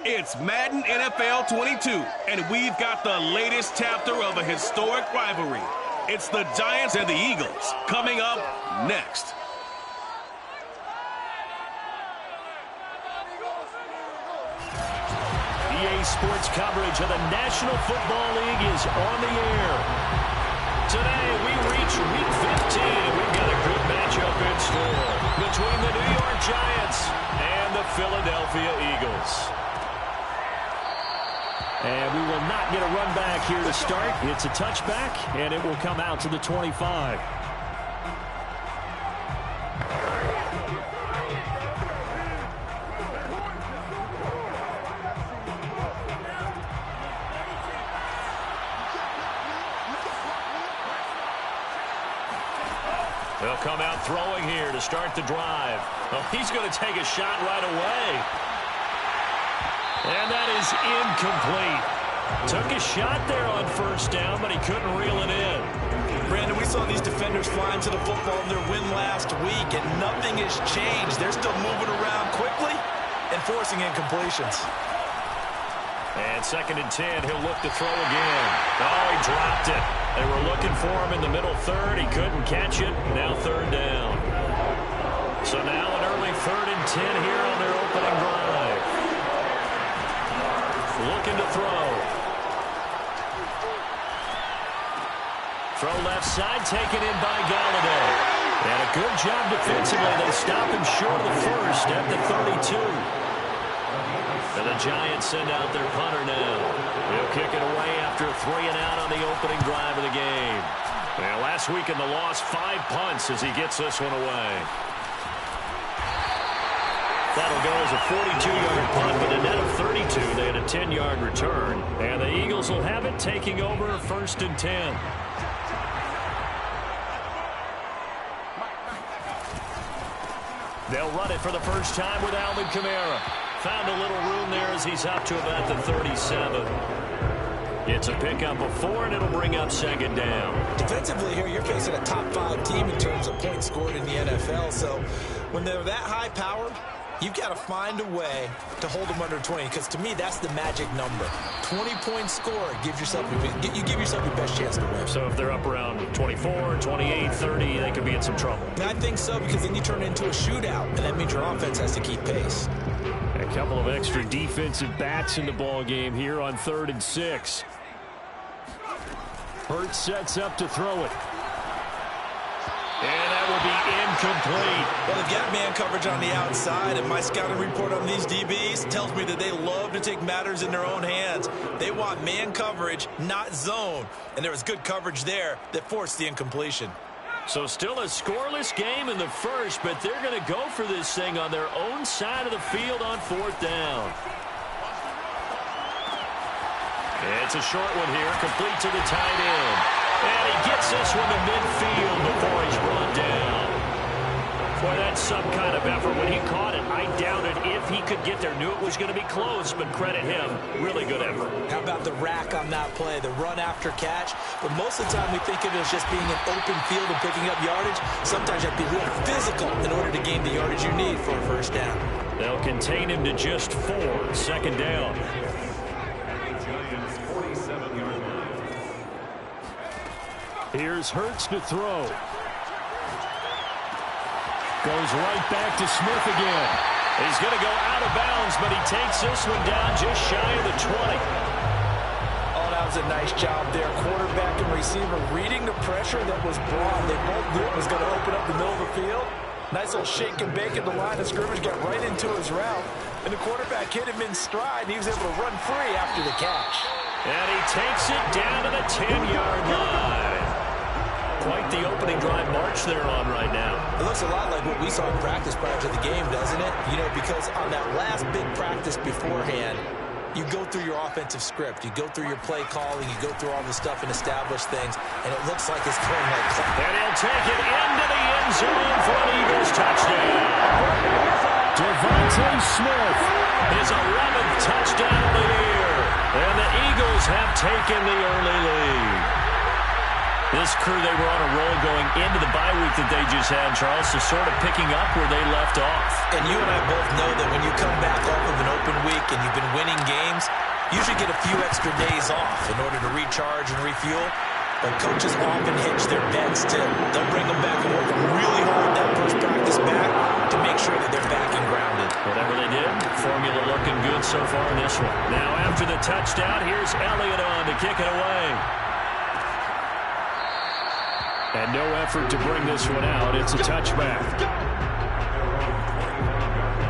It's Madden NFL 22, and we've got the latest chapter of a historic rivalry. It's the Giants and the Eagles coming up next. EA Sports coverage of the National Football League is on the air. Today we reach Week 15, and we've got a good matchup in store between the New York Giants and the Philadelphia Eagles. And we will not get a run back here to start. It's a touchback, and it will come out to the 25. They'll come out throwing here to start the drive. Oh, he's going to take a shot right away. And that is incomplete. Took a shot there on first down, but he couldn't reel it in. Brandon, we saw these defenders flying to the football in their win last week, and nothing has changed. They're still moving around quickly and forcing incompletions. And 2nd and 10, he'll look to throw again. Oh, he dropped it. They were looking for him in the middle third. He couldn't catch it. Now 3rd down. So now an early 3rd and 10 here on their opening drive. Looking to throw. Throw left side, taken in by Galladay. And a good job defensively. They stop him short of the first at the 32. And the Giants send out their punter now. He'll kick it away after a 3-and-out on the opening drive of the game. Well, last week in the loss, 5 punts as he gets this one away. That'll go as a 42-yard punt, but a net of 32. They had a 10-yard return. And the Eagles will have it, taking over 1st and 10. They'll run it for the first time with Alvin Kamara. Found a little room there as he's up to about the 37. It's a pickup of 4, and it'll bring up 2nd down. Defensively here, you're facing a top 5 team in terms of points scored in the NFL. So when they're that high powered, you've got to find a way to hold them under 20, because to me, that's the magic number. 20 points scored, you give yourself your best chance to win. So if they're up around 24, 28, 30, they could be in some trouble. I think so, because then you turn it into a shootout, and that means your offense has to keep pace. A couple of extra defensive backs in the ball game here on 3rd and 6. Hurts sets up to throw it. And that will be incomplete. Well, they've got man coverage on the outside, and my scouting report on these DBs tells me that they love to take matters in their own hands. They want man coverage, not zone. And there was good coverage there that forced the incompletion. So still a scoreless game in the first, but they're going to go for this thing on their own side of the field on 4th down. It's a short one here, complete to the tight end. And he gets this one to midfield before he's brought down. Boy, that's some kind of effort. When he caught it, I doubted if he could get there. Knew it was going to be close, but credit him. Really good effort. How about the rack on that play, the run after catch? But most of the time we think of it as just being an open field and picking up yardage. Sometimes you have to be real physical in order to gain the yardage you need for a 1st down. They'll contain him to just 4, 2nd down. Here's Hurts to throw. Goes right back to Smith again. He's going to go out of bounds, but he takes this one down just shy of the 20. Oh, that was a nice job there. Quarterback and receiver reading the pressure that was brought. They both knew it was going to open up the middle of the field. Nice little shake and bake at the line of scrimmage, got right into his route. And the quarterback hit him in stride, and he was able to run free after the catch. And he takes it down to the 10-yard line. Quite the opening drive march they're on right now. It looks a lot like what we saw in practice prior to the game, doesn't it? You know, because on that last big practice beforehand, you go through your offensive script. You go through your play calling. You go through all the stuff and establish things. And it looks like it's going like that. And he'll take it into the end zone for an Eagles touchdown. Devontae Smith, his 11th touchdown of the year. And the Eagles have taken the early lead. This crew, they were on a roll going into the bye week that they just had, Charles, so sort of picking up where they left off. And you and I both know that when you come back off of an open week and you've been winning games, you should get a few extra days off in order to recharge and refuel. But coaches often hitch their bets, too. They'll bring them back and work them really hard that first practice back to make sure that they're back and grounded. Whatever they did, formula looking good so far in this one. Now, after the touchdown, here's Elliott on to kick it away. And no effort to bring this one out. It's a touchback.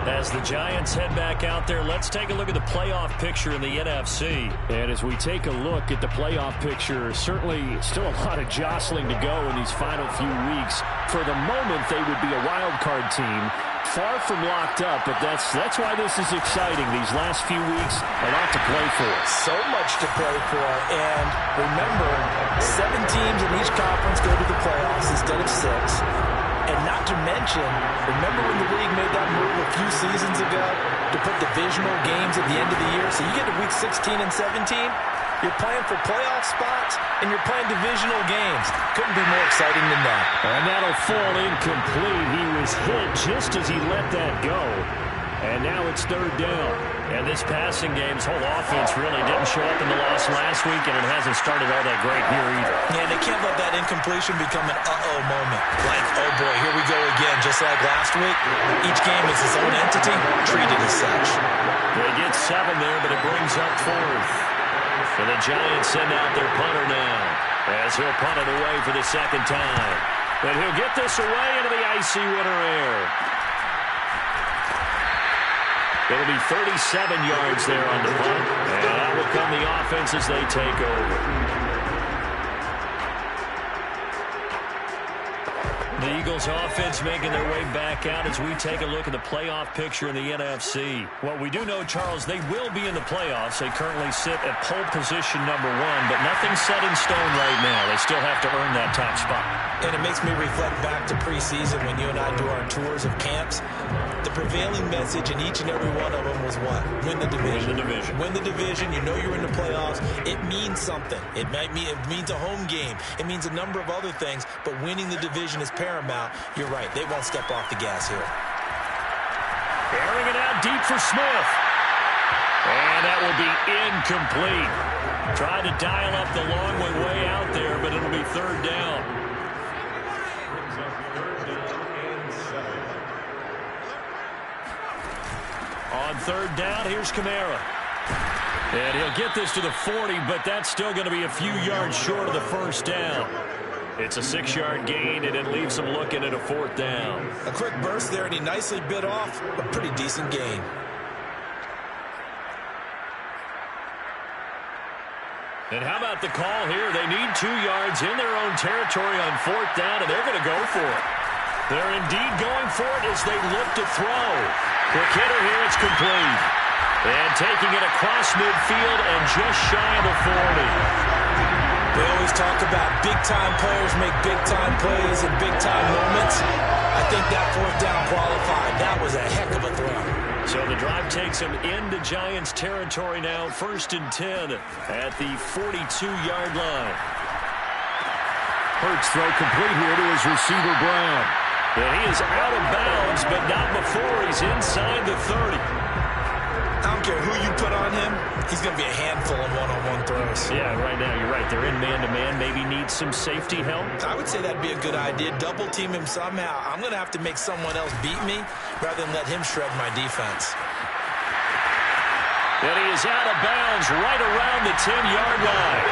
As the Giants head back out there, let's take a look at the playoff picture in the NFC. And as we take a look at the playoff picture, certainly still a lot of jostling to go in these final few weeks. For the moment, they would be a wild card team. Far from locked up, but that's why this is exciting. These last few weeks, a lot to play for. So much to play for. And remember, 7 teams in each conference go to the playoffs instead of 6. And not to mention, remember when the league made that move a few seasons ago to put divisional games at the end of the year? So you get to week 16 and 17, you're playing for playoff spots, and you're playing divisional games. Couldn't be more exciting than that. And that'll fall incomplete. He was hit just as he let that go. And now it's third down. And this passing game's whole offense really didn't show up in the loss last week, and it hasn't started all that great here either. Yeah, they can't let that incompletion become an uh-oh moment. Like, oh boy, here we go again, just like last week. Each game is its own entity, treated as such. They get 7 there, but it brings up 4th. And the Giants send out their punter now, as he'll punt it away for the second time. And he'll get this away into the icy winter air. It'll be 37 yards there on the punt. And out will come the offense as they take over. The Eagles offense making their way back out as we take a look at the playoff picture in the NFC. What we do know, Charles, they will be in the playoffs. They currently sit at pole position number 1, but nothing's set in stone right now. They still have to earn that top spot. And it makes me reflect back to preseason when you and I do our tours of camps. The prevailing message in each and every one of them was what? Win the division. Win the division. Win the division. You know you're in the playoffs. It means something. It means a home game. It means a number of other things, but winning the division is paramount. You're right. They won't step off the gas here. Airing it out deep for Smith. And that will be incomplete. Tried to dial up the long one way out there, but it'll be third down. On third down, here's Kamara. And he'll get this to the 40, but that's still going to be a few yards short of the first down. It's a 6-yard gain, and it leaves him looking at a 4th down. A quick burst there, and he nicely bit off a pretty decent gain. And how about the call here? They need 2 yards in their own territory on 4th down, and they're going to go for it. They're indeed going for it as they look to throw. Quick hitter here, it's complete. And taking it across midfield and just shy of the 40. We always talk about big-time players make big-time plays in big-time moments. I think that 4th down qualified. That was a heck of a throw. So the drive takes him into Giants territory now. 1st and 10 at the 42-yard line. Hurts throw complete here to his receiver, Brown. And he is out of bounds, but not before he's inside the 30. I don't care who you put on him, he's going to be a handful in one-on-one throws. Yeah, right now you're right. They're in man-to-man. Maybe needs some safety help. I would say that'd be a good idea. Double team him somehow. I'm going to have to make someone else beat me rather than let him shred my defense. And he is out of bounds right around the 10-yard line.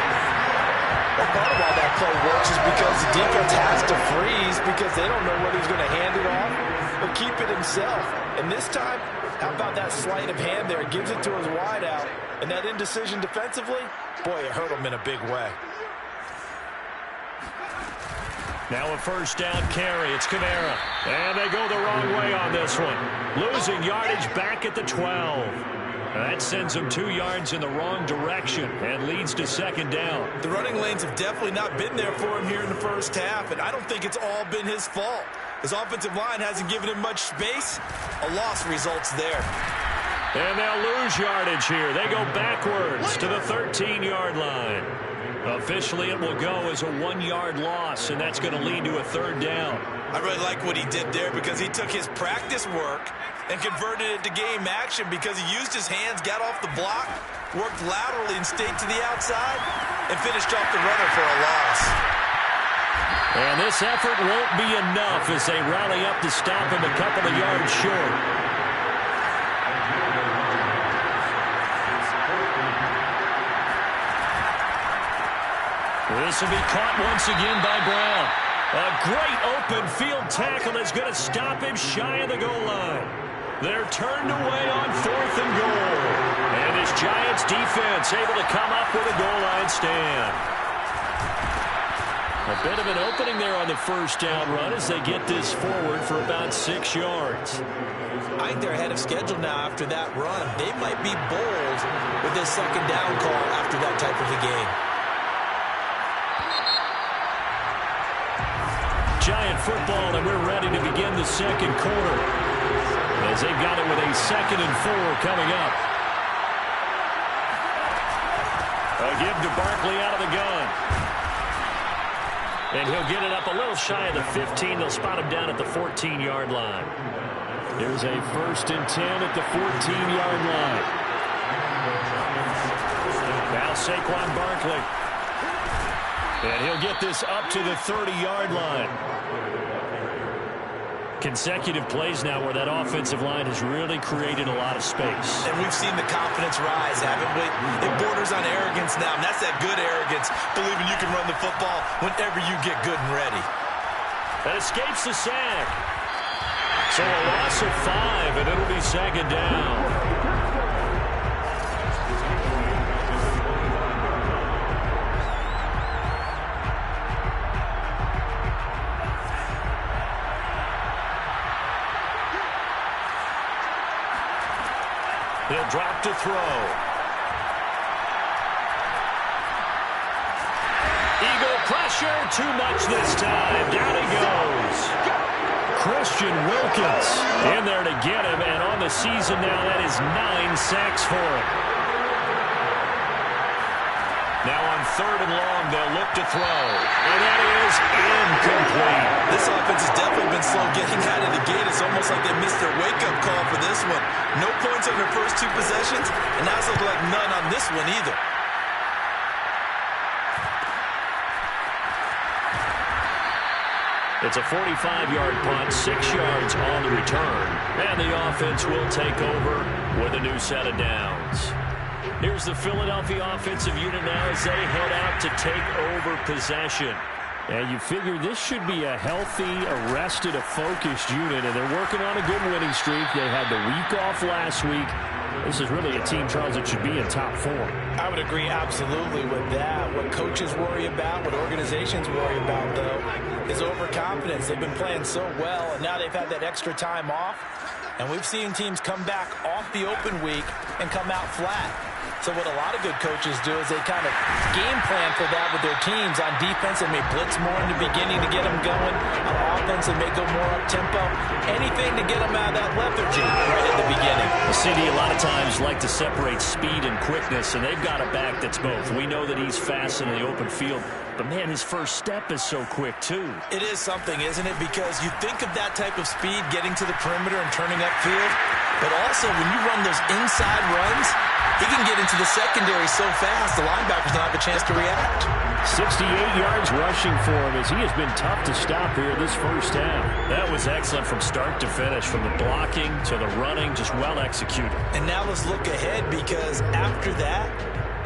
Well, part of why that play works is because the defense has to freeze because they don't know whether he's going to hand it off or keep it himself. And this time, how about that sleight of hand there? Gives it to his wideout. And that indecision defensively, boy, it hurt him in a big way. Now a 1st down carry. It's Kamara. And they go the wrong way on this one. Losing yardage back at the 12. That sends him 2 yards in the wrong direction and leads to 2nd down. The running lanes have definitely not been there for him here in the first half, and I don't think it's all been his fault. His offensive line hasn't given him much space. A loss results there. And they'll lose yardage here. They go backwards to the 13-yard line. Officially, it will go as a 1-yard loss, and that's going to lead to a 3rd down. I really like what he did there because he took his practice work and converted it to game action because he used his hands, got off the block, worked laterally and stayed to the outside, and finished off the runner for a loss. And this effort won't be enough as they rally up to stop him a couple of yards short. This will be caught once again by Brown. A great open field tackle that's going to stop him shy of the goal line. They're turned away on 4th and goal. And this Giants defense able to come up with a goal line stand. A bit of an opening there on the 1st down run as they get this forward for about 6 yards. I think they're ahead of schedule now after that run. They might be bold with this 2nd down call after that type of a game. Giant football, and we're ready to begin the 2nd quarter as they've got it with a 2nd and 4 coming up. A give to Barkley out of the gun. And he'll get it up a little shy of the 15. They'll spot him down at the 14-yard line. Here's a 1st and 10 at the 14-yard line. Now Saquon Barkley. And he'll get this up to the 30-yard line. Consecutive plays now where that offensive line has really created a lot of space. And we've seen the confidence rise, haven't we? It borders on arrogance now, and that's that good arrogance, believing you can run the football whenever you get good and ready. That escapes the sack. So a loss of 5, and it'll be 2nd down. He'll drop to throw. Eagle pressure, too much this time. Down he goes. Christian Wilkins in there to get him, and on the season now, that is 9 sacks for him. Now on 3rd and long, they'll look to throw, and that is incomplete. This offense has definitely been slow getting out of the gate. It's almost like they missed their wake-up call for this one. No points on their first 2 possessions, and now it's looking like none on this one either. It's a 45-yard punt, 6 yards on the return, and the offense will take over with a new set of downs. Here's the Philadelphia offensive unit now as they head out to take over possession. And you figure this should be a healthy, arrested, a focused unit, and they're working on a good winning streak. They had the week off last week. This is really a team, Charles, that should be in top 4. I would agree absolutely with that. What coaches worry about, what organizations worry about, though, is overconfidence. They've been playing so well, and now they've had that extra time off. And we've seen teams come back off the open week and come out flat. So what a lot of good coaches do is they kind of game plan for that with their teams. On defense, they may blitz more in the beginning to get them going. On offense, they may go more up-tempo. Anything to get them out of that lethargy right at the beginning. The CD a lot of times like to separate speed and quickness, and they've got a back that's both. We know that he's fast in the open field, but, man, his first step is so quick, too. It is something, isn't it? Because you think of that type of speed getting to the perimeter and turning upfield, but also when you run those inside runs, he can get into the secondary so fast, the linebackers don't have a chance to react. 68 yards rushing for him as he has been tough to stop here this first half. That was excellent from start to finish, from the blocking to the running, just well executed. And now let's look ahead because after that,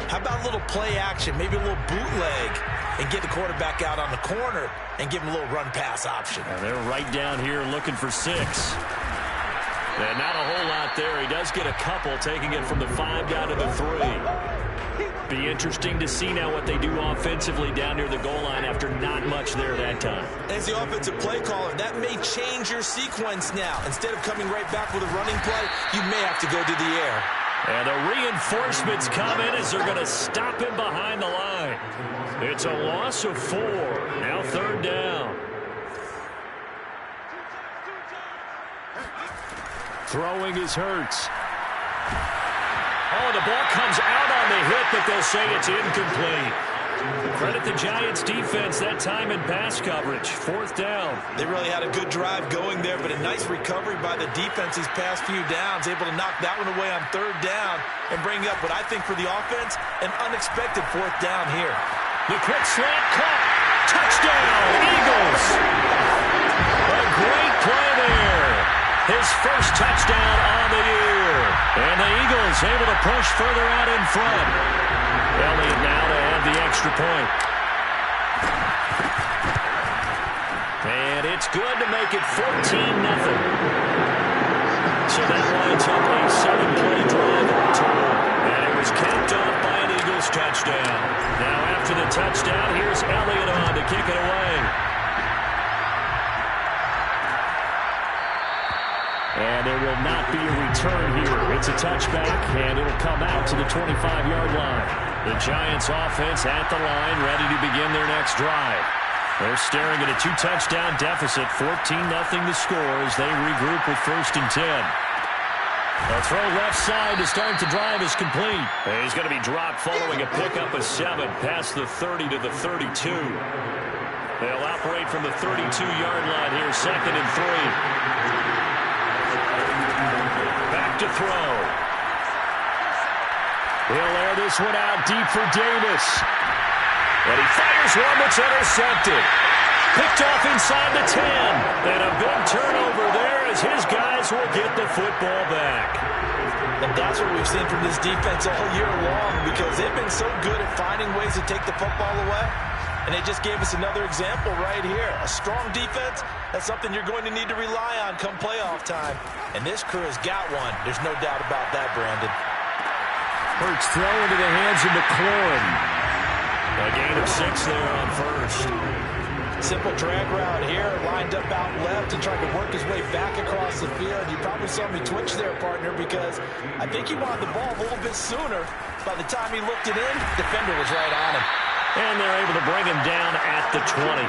how about a little play action, maybe a little bootleg, and get the quarterback out on the corner and give him a little run-pass option. And they're right down here looking for 6. And not a whole lot there. He does get a couple, taking it from the 5 down to the 3. Be interesting to see now what they do offensively down near the goal line after not much there that time. As the offensive play caller, that may change your sequence now. Instead of coming right back with a running play, you may have to go to the air. And the reinforcements come in as they're going to stop him behind the line. It's a loss of 4. Now 3rd down. Throwing is Hurts. Oh, the ball comes out on the hit, but they'll say it's incomplete. Credit the Giants defense that time in pass coverage. 4th down. They really had a good drive going there, but a nice recovery by the defense these past few downs, able to knock that one away on 3rd down and bring up what I think for the offense, an unexpected 4th down here. The quick slant caught. Touchdown, Eagles. A great play there. His first touchdown on the year. And the Eagles able to push further out in front. Elliott now to add the extra point. And it's good to make it 14-0. So that lines up a 7-play drive all total. And it was capped off by an Eagles touchdown. Now after the touchdown, here's Elliott on to kick it away. And there will not be a return here. It's a touchback, and it'll come out to the 25-yard line. The Giants offense at the line, ready to begin their next drive. They're staring at a 2-touchdown deficit, 14-0 the score as they regroup with 1st and 10. A throw left side to start the drive is complete. He's going to be dropped following a pickup of 7 past the 30 to the 32. They'll operate from the 32-yard line here, 2nd and 3. Back to throw. He'll air this one out deep for Davis. And he fires one that's intercepted. Picked off inside the 10. And a big turnover there as his guys will get the football back. And that's what we've seen from this defense all year long, because they've been so good at finding ways to take the football away. And they just gave us another example right here. A strong defense, that's something you're going to need to rely on come playoff time. And this crew has got one. There's no doubt about that, Brandon. Hurts throw into the hands of McLaurin. A gain of 6 there on 1st. Simple drag route here, lined up out left and tried to work his way back across the field. You probably saw me twitch there, partner, because I think he wanted the ball a little bit sooner. By the time he looked it in, defender was right on him. And they're able to bring him down at the 20.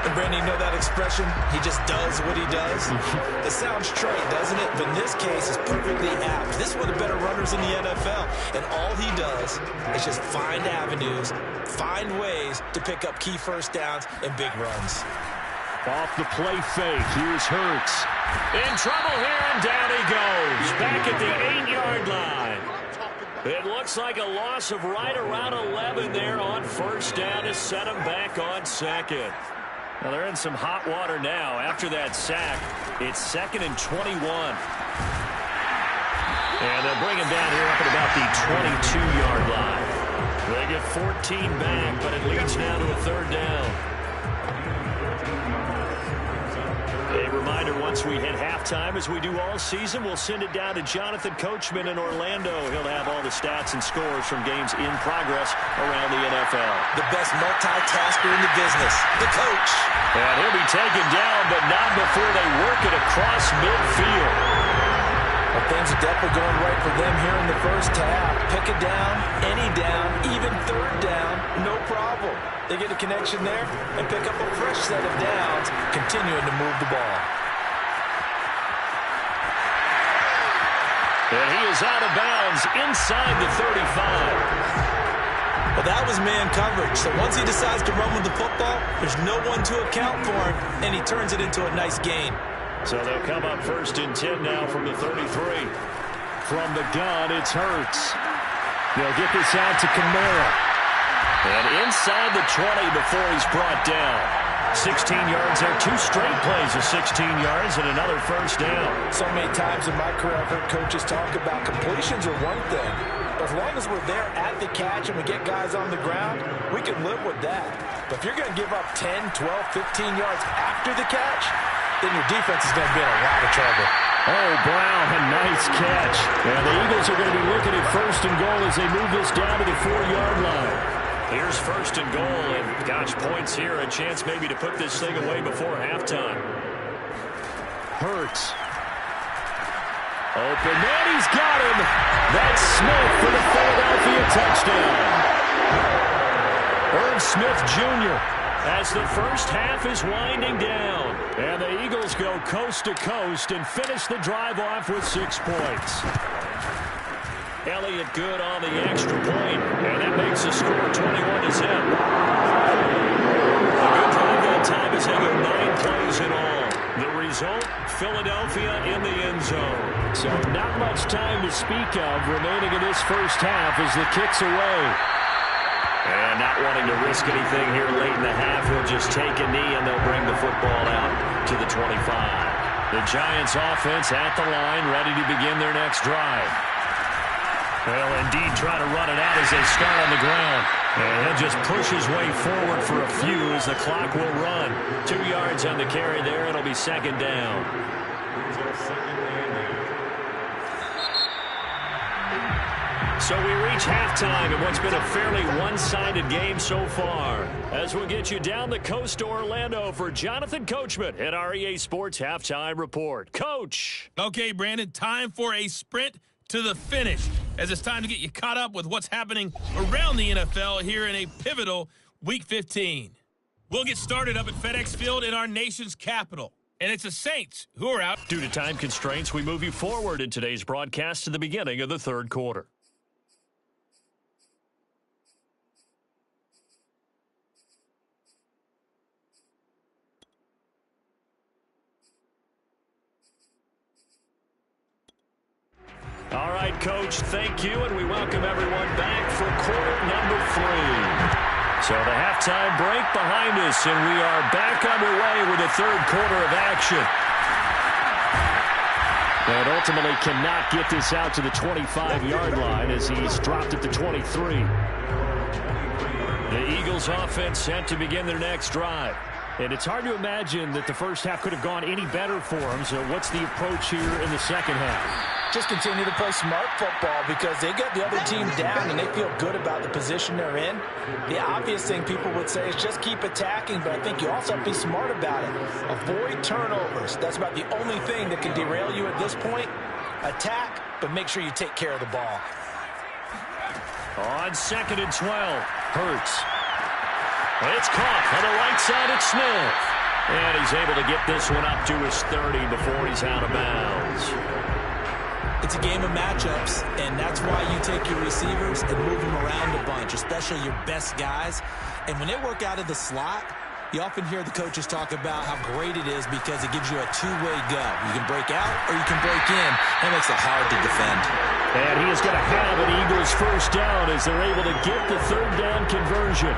And Brandon, you know that expression? He just does what he does. It sounds trite, doesn't it? But in this case, it's perfectly apt. This is one of the better runners in the NFL. And all he does is just find avenues, find ways to pick up key 1st downs and big runs. Off the play fake, here's Hurts. In trouble here, and down he goes. Back at the 8-yard line. It looks like a loss of right around 11 there on 1st down to set him back on 2nd. Well, they're in some hot water now. After that sack, it's 2nd and 21. And they'll bring him down here up at about the 22-yard line. They get 14 back, but it leads now to a 3rd down. A reminder, once we hit halftime, as we do all season, we'll send it down to Jonathan Coachman in Orlando. He'll have all the stats and scores from games in progress around the NFL. The best multitasker in the business, the coach. And he'll be taken down, but not before they work it across midfield. Well, things are definitely going right for them here in the 1st half. Pick a down, any down, even 3rd down, no problem. They get a connection there and pick up a fresh set of downs, continuing to move the ball. And he is out of bounds inside the 35. Well, that was man coverage. So once he decides to run with the football, there's no one to account for him, and he turns it into a nice gain. So they'll come up 1st and 10 now from the 33. From the gun, it's Hurts. They'll get this out to Kamara. And inside the 20 before he's brought down. 16 yards there, 2 straight plays of 16 yards and another 1st down. So many times in my career I've heard coaches talk about completions are one thing. But as long as we're there at the catch and we get guys on the ground, we can live with that. But if you're going to give up 10, 12, 15 yards after the catch, then your defense is going to be in a lot of trouble. Oh, Brown, a nice catch. And the Eagles are going to be looking at 1st and goal as they move this down to the 4-yard line. Here's 1st and goal, and gosh, points here, a chance maybe to put this thing away before halftime. Hurts. Open man, he's got him. That's Smith for the Philadelphia touchdown. Irv Smith Jr. as the 1st half is winding down. And the Eagles go coast to coast and finish the drive off with 6 points. Elliott good on the extra point, and that makes the score 21-0. A good drive that time as they go 9 plays in all. The result, Philadelphia in the end zone. So not much time to speak of remaining in this first half as the kick's away. And not wanting to risk anything here late in the half, he'll just take a knee and they'll bring the football out to the 25. The Giants offense at the line, ready to begin their next drive. They'll indeed try to run it out as they start on the ground. And he'll just push his way forward for a few as the clock will run. 2 yards on the carry there. It'll be second down. So we reach halftime in what's been a fairly one-sided game so far. As we'll get you down the coast to Orlando for Jonathan Coachman at our EA Sports Halftime Report. Coach. Okay, Brandon, time for a sprint to the finish, as it's time to get you caught up with what's happening around the NFL here in a pivotal Week 15. We'll get started up at FedEx Field in our nation's capital. And it's the Saints who are out. Due to time constraints, we move you forward in today's broadcast to the beginning of the third quarter. All right, Coach, thank you, and we welcome everyone back for quarter number 3. So the halftime break behind us, and we are back underway with the third quarter of action. And ultimately cannot get this out to the 25-yard line as he's dropped at the 23. The Eagles offense set to begin their next drive. And it's hard to imagine that the first half could have gone any better for them. So what's the approach here in the second half? Just continue to play smart football because they get the other team down and they feel good about the position they're in. The obvious thing people would say is just keep attacking, but I think you also have to be smart about it. Avoid turnovers. That's about the only thing that can derail you at this point. Attack, but make sure you take care of the ball. On 2nd and 12, Hurts. It's caught on the right side at Smith. And he's able to get this one up to his 30 before he's out of bounds. It's a game of matchups, and that's why you take your receivers and move them around a bunch, especially your best guys. And when they work out of the slot, you often hear the coaches talk about how great it is because it gives you a two-way go. You can break out or you can break in. That makes it hard to defend. And he is going to have an Eagles first down as they're able to get the third down conversion.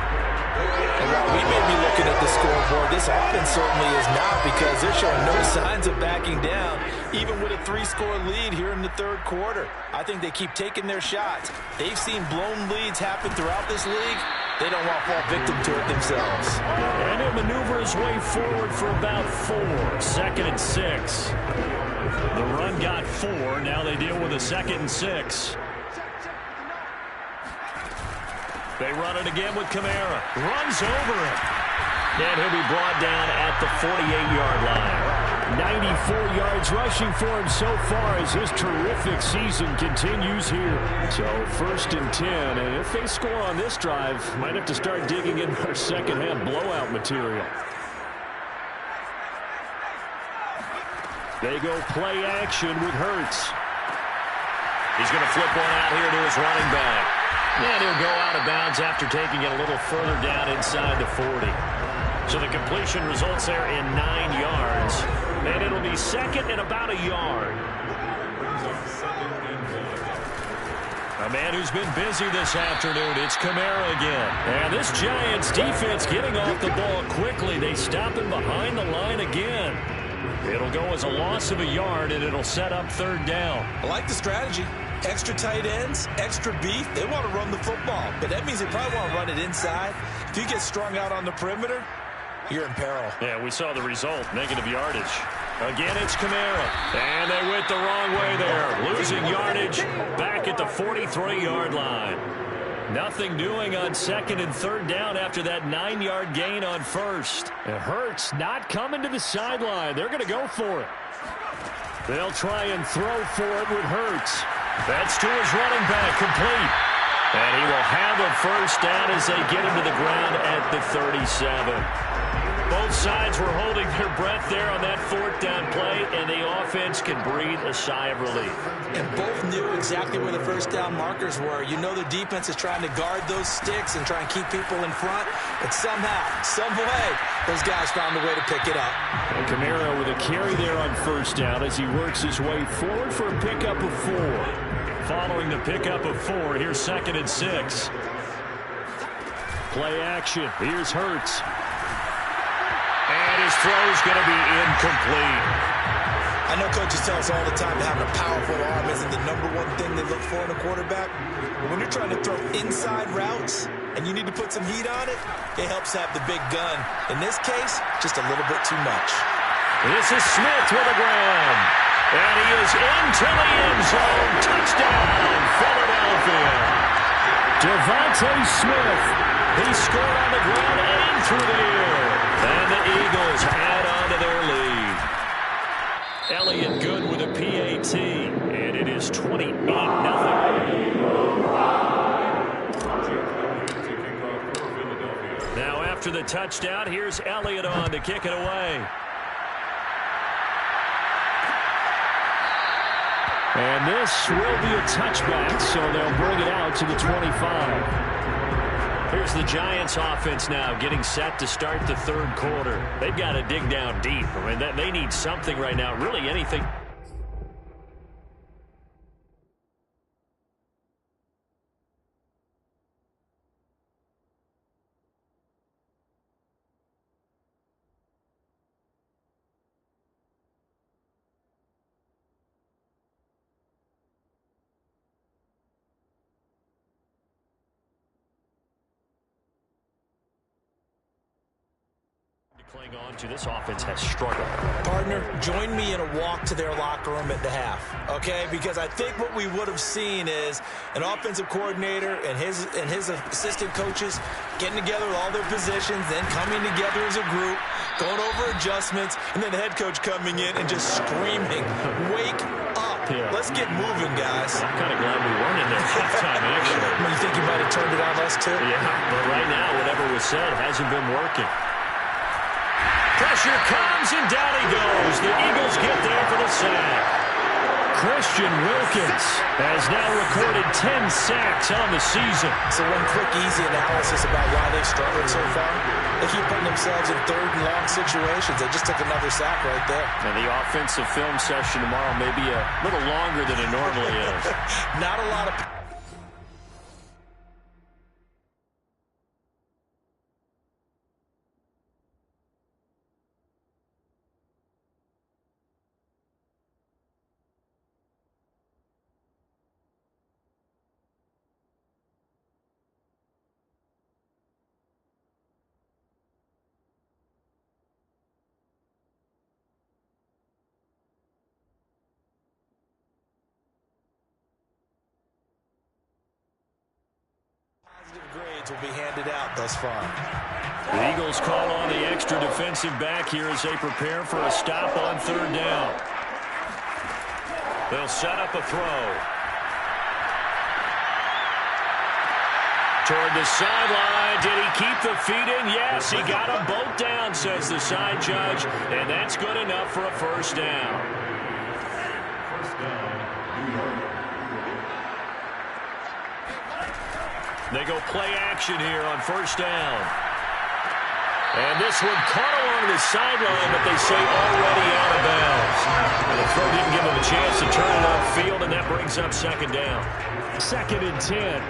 And while we may be looking at the scoreboard, this offense certainly is not because they're showing no signs of backing down, even with a 3-score lead here in the third quarter. I think they keep taking their shots. They've seen blown leads happen throughout this league. They don't want to fall victim to it themselves. And he'll maneuver his way forward for about 4. 2nd and 6. The run got 4. Now they deal with a 2nd and 6. They run it again with Kamara. Runs over it. And he'll be brought down at the 48-yard line. 94 yards rushing for him so far as his terrific season continues here. So 1st and 10. And if they score on this drive, might have to start digging in our second half blowout material. They go play action with Hurts. He's going to flip one out here to his running back. And he'll go out of bounds after taking it a little further down inside the 40. So the completion results there in 9 yards. And it'll be 2nd and about a yard. A man who's been busy this afternoon, it's Kamara again. And this Giants defense getting off the ball quickly. They stop him behind the line again. It'll go as a loss of a yard, and it'll set up 3rd down. I like the strategy. Extra tight ends, extra beef. They want to run the football, but that means they probably want to run it inside. If you get strung out on the perimeter, you're in peril. Yeah, we saw the result, negative yardage. Again, it's Kamara. And they went the wrong way there. Losing yardage back at the 43-yard line. Nothing doing on 2nd and 3rd down after that 9-yard gain on 1st. And Hurts not coming to the sideline. They're going to go for it. They'll try and throw for it with Hurts. That's to his running back, complete. And he will have a first down as they get him to the ground at the 37. Both sides were holding their breath there on that fourth down play, and the offense can breathe a sigh of relief. And both knew exactly where the first down markers were. You know the defense is trying to guard those sticks and try and keep people in front, but somehow, some way, those guys found a way to pick it up. And Camaro with a carry there on first down as he works his way forward for a pickup of 4. Following the pickup of 4, here's 2nd and 6. Play action. Here's Hurts. And his throw's going to be incomplete. I know coaches tell us all the time that having a powerful arm isn't the #1 thing they look for in a quarterback. But when you're trying to throw inside routes and you need to put some heat on it, it helps have the big gun. In this case, just a little bit too much. This is Smith with a ground. And he is into the end zone. Touchdown, Philadelphia. Devontae Smith. He scored on the ground and through the air. And the Eagles add on to their lead. Elliott good with a PAT. And it is 28-0. Now after the touchdown, here's Elliott on to kick it away. And this will be a touchback, so they'll bring it out to the 25. Here's the Giants offense now getting set to start the third quarter. They've got to dig down deep. I mean, they need something right now, really anything. Cling on to this offense has struggled. Partner, join me in a walk to their locker room at the half, okay? Because I think what we would have seen is an offensive coordinator and his assistant coaches getting together with all their positions, then coming together as a group, going over adjustments, and then the head coach coming in and just screaming, "Wake up. Yeah. Let's get moving, guys." I'm kind of glad we weren't in there halftime, actually. You think you might have turned it on us, too? Yeah, but right now, whatever was said hasn't been working. Pressure comes, and down he goes. The Eagles get there for the sack. Christian Wilkins has now recorded 10 sacks on the season. So one quick, easy analysis about why they've struggled so far. They keep putting themselves in third and long situations. They just took another sack right there. And the offensive film session tomorrow may be a little longer than it normally is. Not a lot of... grades will be handed out thus far. The Eagles call on the extra defensive back here as they prepare for a stop on third down. They'll set up a throw. Toward the sideline. Did he keep the feet in? Yes, he got them both down, says the side judge, and that's good enough for a first down. They go play action here on first down. And this one caught along the sideline, but they say already out of bounds. And the throw didn't give them a chance to turn it upfield, and that brings up second down. 2nd and 10.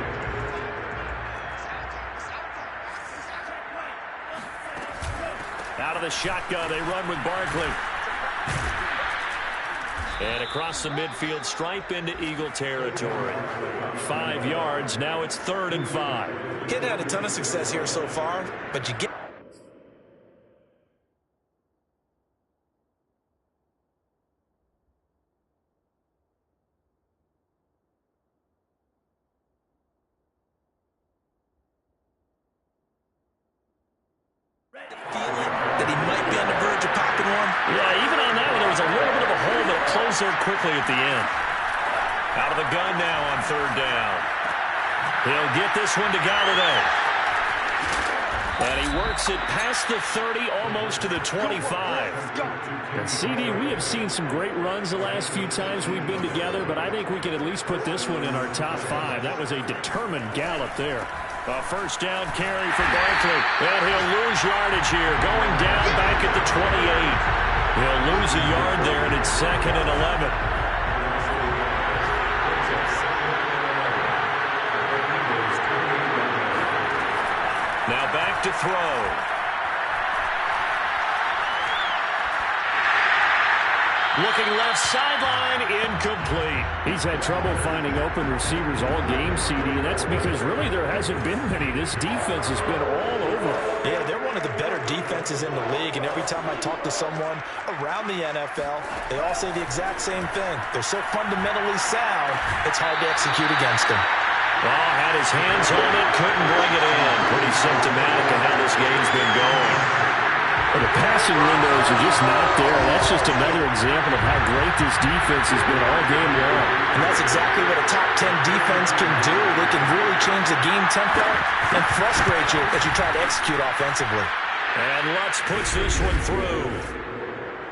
Out of the shotgun, they run with Barkley. And across the midfield stripe into Eagle territory. 5 yards, now it's 3rd and 5. Kid had a ton of success here so far, but you get... feeling that he might be on the verge of popping one. Yeah, even on that one, there was a little bit of a hole that closed there quickly at the end. Out of the gun now on third down. He'll get this one to Galladay. And he works it past the 30, almost to the 25. And CD, we have seen some great runs the last few times we've been together, but I think we can at least put this one in our top 5. That was a determined gallop there. A first down carry for Barkley. And he'll lose yardage here, going down back at the 28. He'll lose a yard there, and it's 2nd and 11. Now back to throw. Looking left sideline, incomplete. He's had trouble finding open receivers all game, CD, and that's because really there hasn't been many. This defense has been all over. Yeah, they're one of the better defenses in the league, and every time I talk to someone around the NFL, they all say the exact same thing. They're so fundamentally sound, it's hard to execute against them. Oh, had his hands on it, couldn't bring it in. Pretty symptomatic of how this game's been going. Well, the passing windows are just not there. That's just another example of how great this defense has been all game long. And that's exactly what a top 10 defense can do. They can really change the game tempo and frustrate you as you try to execute offensively. And Lutz puts this one through.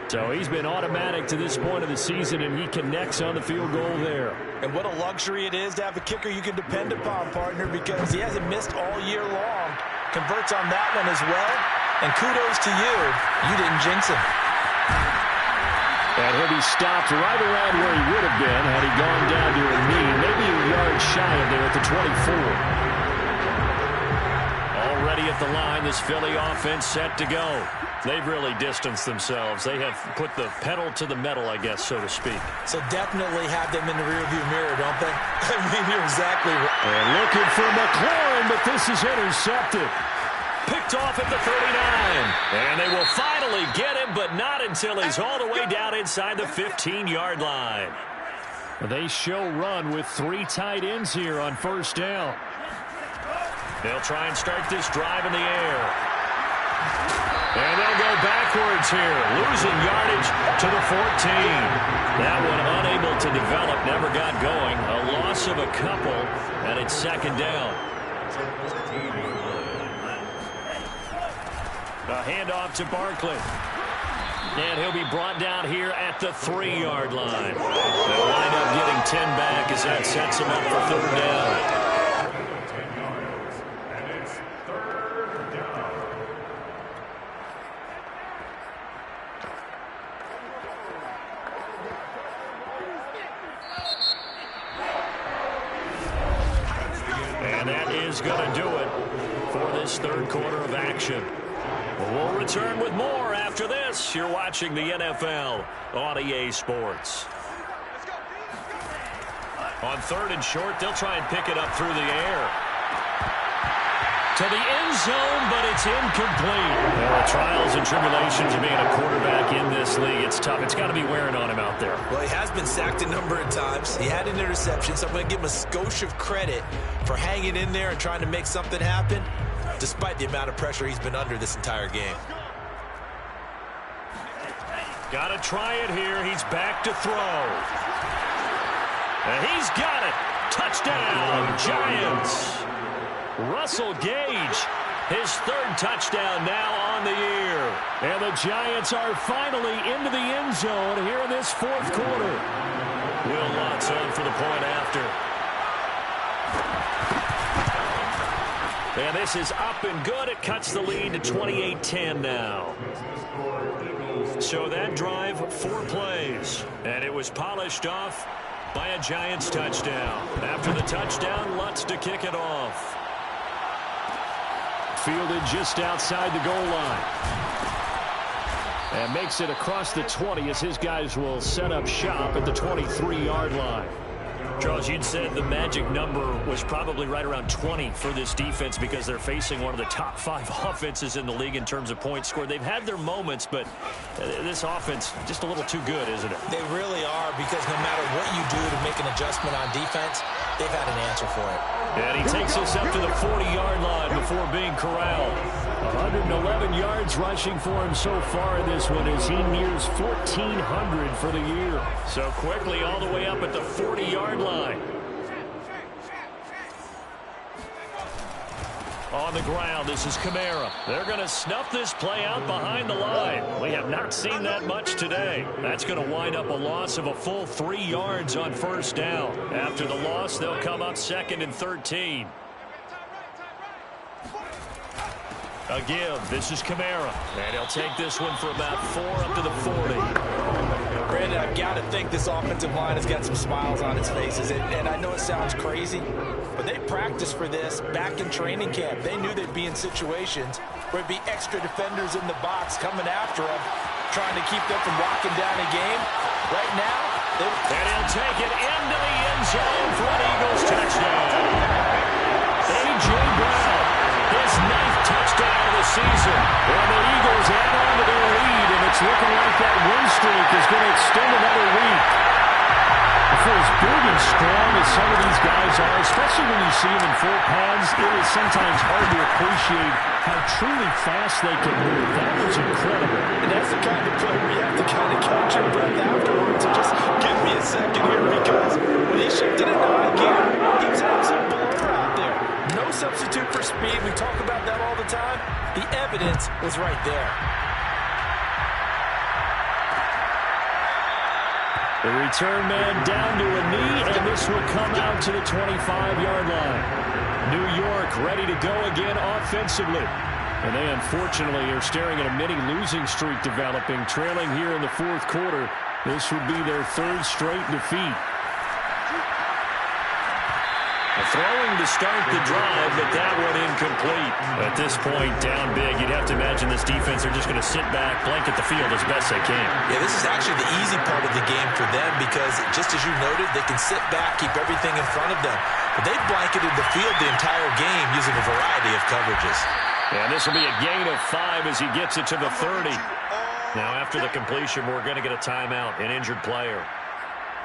So he's been automatic to this point of the season, and he connects on the field goal there. And what a luxury it is to have a kicker you can depend upon, partner, because he hasn't missed all year long. Converts on that one as well. And kudos to you. You didn't jinx him. And he'll be stopped right around where he would have been had he gone down to a knee, maybe a yard shy of there at the 24. Already at the line, this Philly offense set to go. They've really distanced themselves. They have put the pedal to the metal, I guess, so to speak. So definitely have them in the rearview mirror, don't they? I mean, you're exactly right. And looking for McLaurin, but this is intercepted. Picked off at the 39. And they will finally get him, but not until he's all the way down inside the 15-yard line. They show run with 3 tight ends here on first down. They'll try and start this drive in the air. And they'll go backwards here, losing yardage to the 14. That one unable to develop, never got going. A loss of a couple, and it's 2nd down. A handoff to Barkley. And he'll be brought down here at the 3-yard line. They'll wind up getting 10 back as that sets him up for 3rd down. And that is going to do it for this 3rd quarter of action. We'll return with more after this. You're watching the NFL on EA Sports. On 3rd and short, they'll try and pick it up through the air. To the end zone, but it's incomplete. Well, the trials and tribulations of being a quarterback in this league, it's tough. It's got to be wearing on him out there. Well, he has been sacked a number of times. He had an interception, so I'm going to give him a skosh of credit for hanging in there and trying to make something happen, despite the amount of pressure he's been under this entire game. Got to try it here. He's back to throw. And he's got it. Touchdown, Giants. Russell Gage, his 3rd touchdown now on the year. And the Giants are finally into the end zone here in this 4th quarter. Will Lutz on for the point after. And this is up and good. It cuts the lead to 28-10 now. So that drive, 4 plays. And it was polished off by a Giants touchdown. After the touchdown, Lutz to kick it off. Fielded just outside the goal line. And makes it across the 20 as his guys will set up shop at the 23-yard line. Charles, you'd said the magic number was probably right around 20 for this defense because they're facing one of the top 5 offenses in the league in terms of points scored. They've had their moments, but this offense just a little too good, isn't it? They really are, because no matter what you do to make an adjustment on defense, they've had an answer for it. And he takes us up to the 40-yard line before being corralled. 111 yards rushing for him so far in this one as he nears 1,400 for the year. So quickly all the way up at the 40-yard line. On the ground, this is Kamara. They're going to snuff this play out behind the line. We have not seen that much today. That's going to wind up a loss of a full 3 yards on first down. After the loss, they'll come up 2nd and 13. A give. This is Kamara. And he'll take this one for about 4 up to the 40. Brandon, I've got to think this offensive line has got some smiles on its faces. And I know it sounds crazy, but they practiced for this back in training camp. They knew they'd be in situations where it'd be extra defenders in the box coming after them, trying to keep them from locking down a game. Right now, and he'll take it into the end zone for an Eagles touchdown. A.J. Brown, his 9th touchdown of the season. And the Eagles add on to their lead, and it's looking like that win streak is going to extend another week. For as big and strong as some of these guys are, especially when you see them in full pads, it is sometimes hard to appreciate how truly fast they can move. That was incredible. And that's the kind of play where you have to kind of catch your breath afterwards and just give me a second here, because when he shifted into high gear, he was an absolute blower out there. No substitute for speed. We talk about that all the time. The evidence was right there. The return man down to a knee, and this will come out to the 25-yard line. New York ready to go again offensively. And they unfortunately are staring at a mini losing streak developing, trailing here in the 4th quarter. This would be their 3rd straight defeat. Throwing to start the drive, but that one incomplete. At this point, down big, you'd have to imagine this defense are just going to sit back, blanket the field as best they can. Yeah, this is actually the easy part of the game for them, because just as you noted, they can sit back, keep everything in front of them. But they've blanketed the field the entire game using a variety of coverages. And this will be a gain of 5 as he gets it to the 30. Now, after the completion, we're going to get a timeout, an injured player.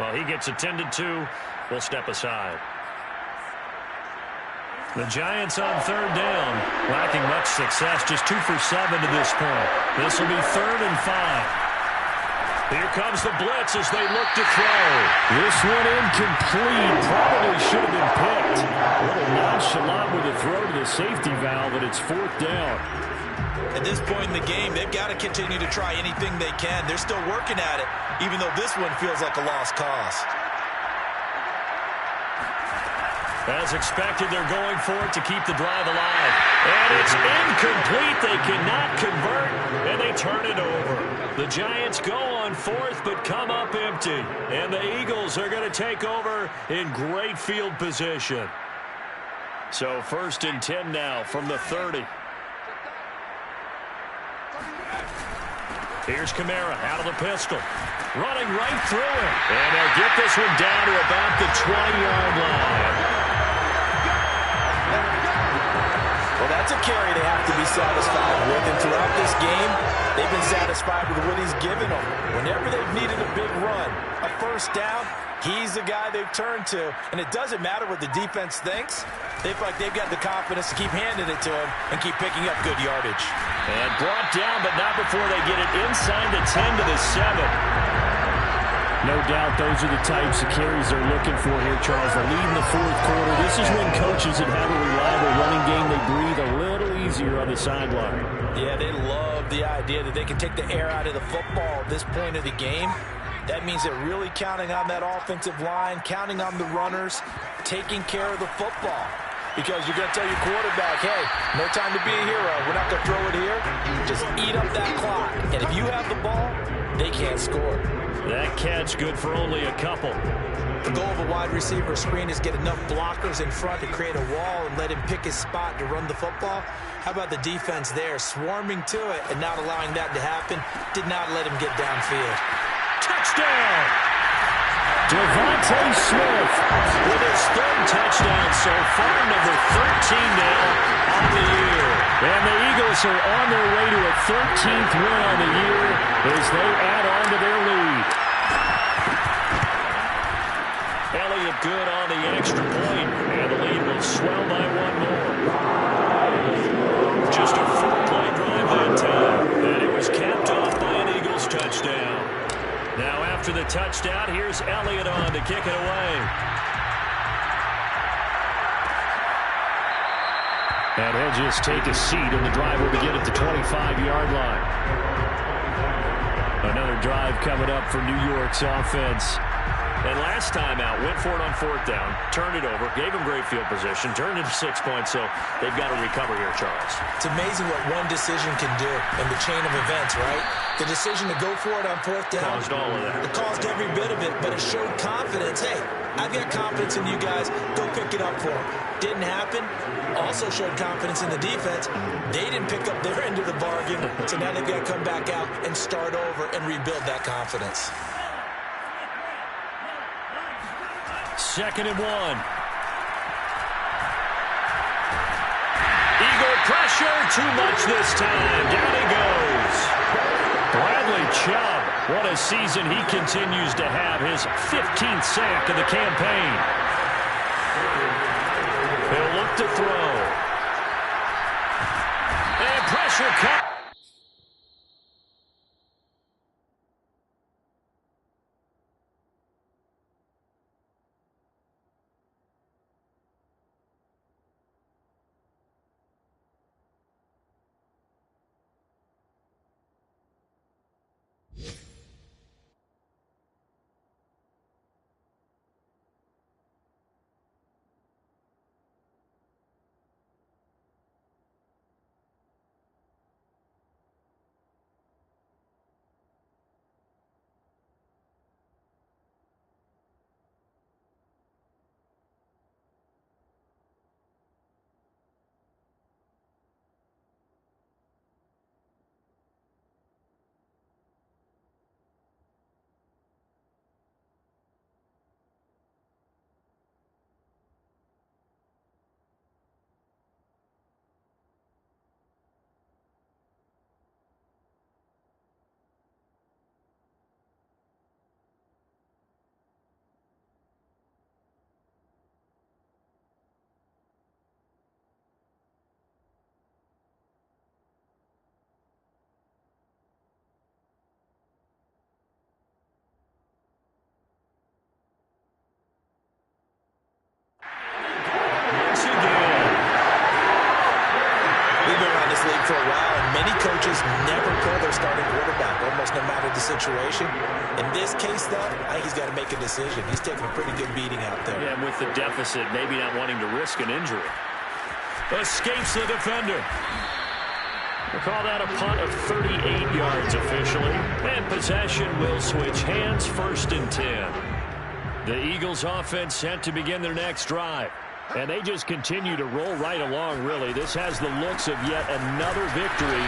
Well, he gets attended to. We'll step aside. The Giants on 3rd down, lacking much success, just 2 for 7 to this point. This will be 3rd and 5. Here comes the blitz as they look to throw. This one incomplete, probably should have been picked. A little nonchalant with a throw to the safety valve, but it's 4th down. At this point in the game, they've got to continue to try anything they can. They're still working at it, even though this one feels like a lost cause. As expected, they're going for it to keep the drive alive. And it's incomplete. They cannot convert, and they turn it over. The Giants go on 4th, but come up empty. And the Eagles are going to take over in great field position. So 1st and 10 now from the 30. Here's Kamara out of the pistol. Running right through it. And they'll get this one down to about the 20-yard line. Well, that's a carry they have to be satisfied with. And throughout this game, they've been satisfied with what he's given them. Whenever they've needed a big run, a 1st down, he's the guy they've turned to. And it doesn't matter what the defense thinks. They feel like they've got the confidence to keep handing it to him and keep picking up good yardage. And brought down, but not before they get it inside the 10 to the 7. No doubt those are the types of carries they're looking for here, Charles. The lead in the 4th quarter. This is when coaches that have a reliable running game, they breathe a little easier on the sideline. Yeah, they love the idea that they can take the air out of the football at this point of the game. That means they're really counting on that offensive line, counting on the runners, taking care of the football. Because you're going to tell your quarterback, hey, no time to be a hero. We're not going to throw it here. Just eat up that clock. And if you have the ball, they can't score. That catch good for only a couple. The goal of a wide receiver screen is get enough blockers in front to create a wall and let him pick his spot to run the football. How about the defense there, swarming to it and not allowing that to happen? Did not let him get downfield. Touchdown! Devontae Smith with his 3rd touchdown so far, number 13 now on the year. And the Eagles are on their way to a 13th win on the year as they add on to their lead. Elliott good on the extra point, and the lead will swell by 1 more. Just a 4-play drive that time, and it was capped off by an Eagles touchdown. Now after the touchdown, here's Elliott on to kick it away. And he'll just take a seat, and the drive will begin at the 25-yard line. Another drive coming up for New York's offense. And last time out, went for it on 4th down, turned it over, gave him great field position, turned it to 6 points, so they've got to recover here, Charles. It's amazing what one decision can do in the chain of events, right? The decision to go for it on 4th down. Caused all of that. It caused every bit of it, but it showed confidence. Hey, I've got confidence in you guys. Go pick it up for them. Didn't happen. Also showed confidence in the defense. They didn't pick up their end of the bargain, so now they've got to come back out and start over and rebuild that confidence. 2nd and 1. Eagle pressure, too much this time. Down he goes. Bradley Chubb, what a season he continues to have. His 15th sack of the campaign. He'll look to throw. And pressure cut. For a while, and many coaches never pull their starting quarterback, almost no matter the situation. In this case, though, I think he's got to make a decision. He's taking a pretty good beating out there. Yeah, and with the deficit, maybe not wanting to risk an injury. Escapes the defender. We'll call that a punt of 38 yards officially. And possession will switch hands, 1st and 10. The Eagles offense set to begin their next drive. And they just continue to roll right along, really. This has the looks of yet another victory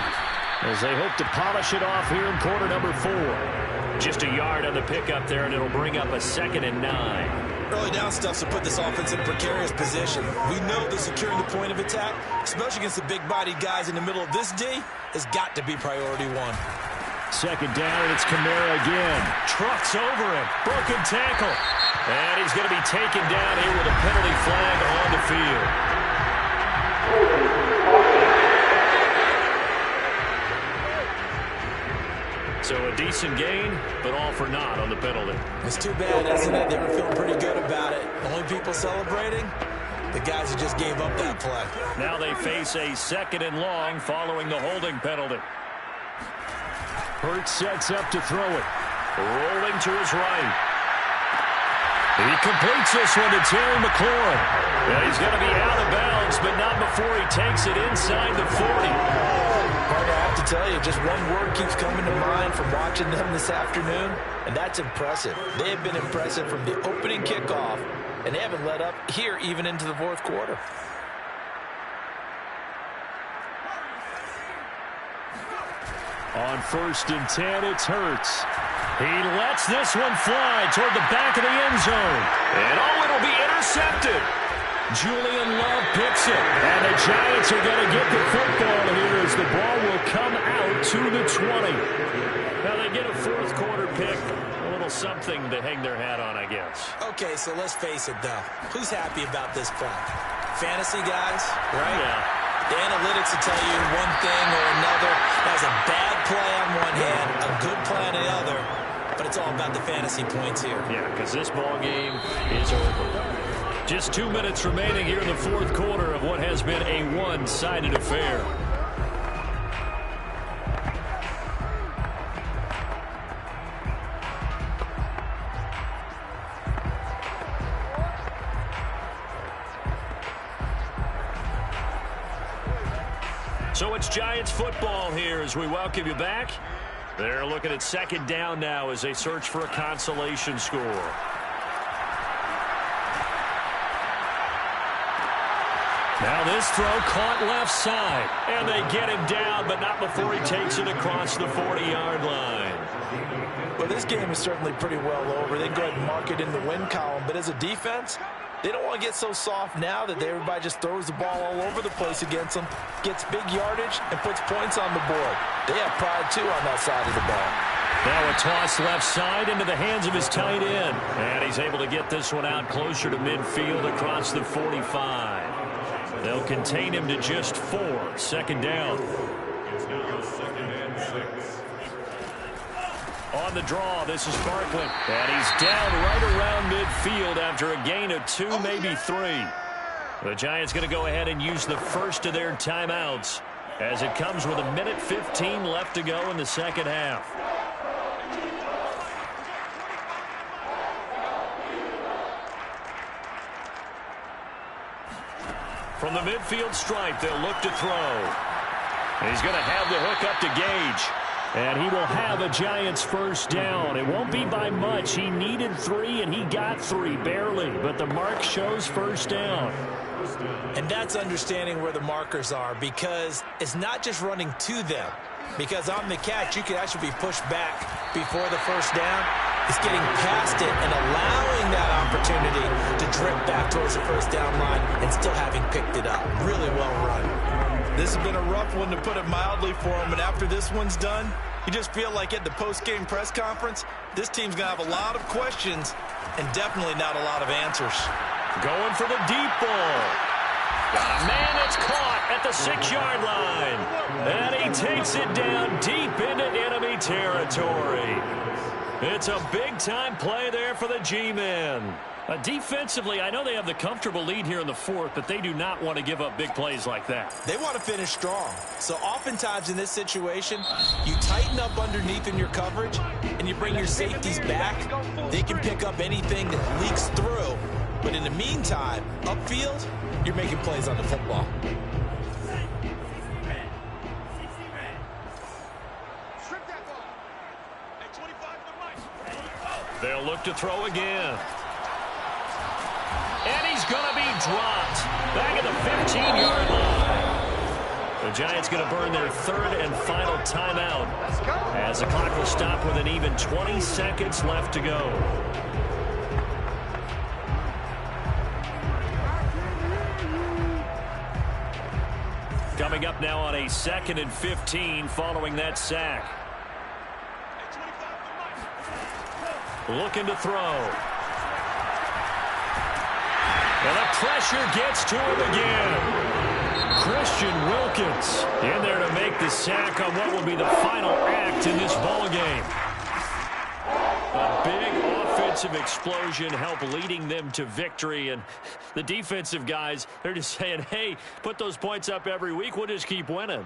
as they hope to polish it off here in quarter number 4. Just a yard on the pickup there, and it'll bring up a 2nd and 9. Early down stuff's to put this offense in a precarious position. We know that securing the point of attack, especially against the big-bodied guys in the middle of this D, has got to be priority 1. 2nd down, and it's Kamara again. Trucks over him. Broken tackle. And he's going to be taken down here with a penalty flag on the field. So a decent gain, but all for naught on the penalty. It's too bad, isn't it? They were feeling pretty good about it. The only people celebrating, the guys who just gave up that play. Now they face a 2nd and long following the holding penalty. Hurts sets up to throw it. Rolling to his right. He completes this one to Terry McLaurin. Yeah, he's going to be out of bounds, but not before he takes it inside the 40. Partner, I have to tell you, just one word keeps coming to mind from watching them this afternoon, and that's impressive. They have been impressive from the opening kickoff, and they haven't let up here even into the 4th quarter. On 1st and 10, it's Hurts. He lets this one fly toward the back of the end zone. And it'll be intercepted. Julian Love picks it. And the Giants are going to get the football here as the ball will come out to the 20. Now they get a 4th quarter pick. A little something to hang their hat on, I guess. Okay, so let's face it, though. Who's happy about this play? Fantasy guys, right? Yeah. The analytics will tell you one thing or another. That was a bad play on one hand, a good play on the other. But it's all about the fantasy points here. Yeah, because this ball game is over. Just 2 minutes remaining here in the fourth quarter of what has been a one-sided affair. So it's Giants football here as we welcome you back. They're looking at second down now as they search for a consolation score. Now this throw caught left side, and they get him down, but not before he takes it across the 40-yard line. Well, this game is certainly pretty well over. They can go ahead and mark it in the win column, but as a defense, they don't want to get so soft now that everybody just throws the ball all over the place against them, gets big yardage, and puts points on the board. They have pride, too, on that side of the ball. Now a toss left side into the hands of his tight end. And he's able to get this one out closer to midfield across the 45. They'll contain him to just 4. Second down. On the draw, this is Barkley. And he's down right around midfield after a gain of 2, maybe 3. The Giants going to go ahead and use the first of their timeouts as it comes with 1:15 left to go in the second half. From the midfield stripe, they'll look to throw. He's going to have the hook up to Gage. And he will have a Giants first down. It won't be by much. He needed 3, and he got 3, barely. But the mark shows first down. And that's understanding where the markers are, because it's not just running to them. Because on the catch, you can actually be pushed back before the first down. It's getting past it and allowing that opportunity to drip back towards the first down line and still having picked it up. Really well run. This has been a rough one, to put it mildly, for him. And after this one's done, you just feel like at the post-game press conference, this team's going to have a lot of questions and definitely not a lot of answers. Going for the deep ball. Got a man that's caught at the 6-yard line. And he takes it down deep into enemy territory. It's a big-time play there for the G-men. Defensively, I know they have the comfortable lead here in the fourth, but they do not want to give up big plays like that. They want to finish strong. So oftentimes in this situation, you tighten up underneath in your coverage, and you bring your safeties back. They can pick up anything that leaks through. But in the meantime, upfield, you're making plays on the football. They'll look to throw again. And he's going to be dropped back at the 15-yard line. The Giants going to burn their third and final timeout as the clock will stop with an even 20 seconds left to go. Coming up now on a 2nd and 15 following that sack. Looking to throw. And the pressure gets to him again. Christian Wilkins in there to make the sack on what will be the final act in this ball game. A big offensive explosion helped leading them to victory. And the defensive guys, they're just saying, hey, put those points up every week. We'll just keep winning.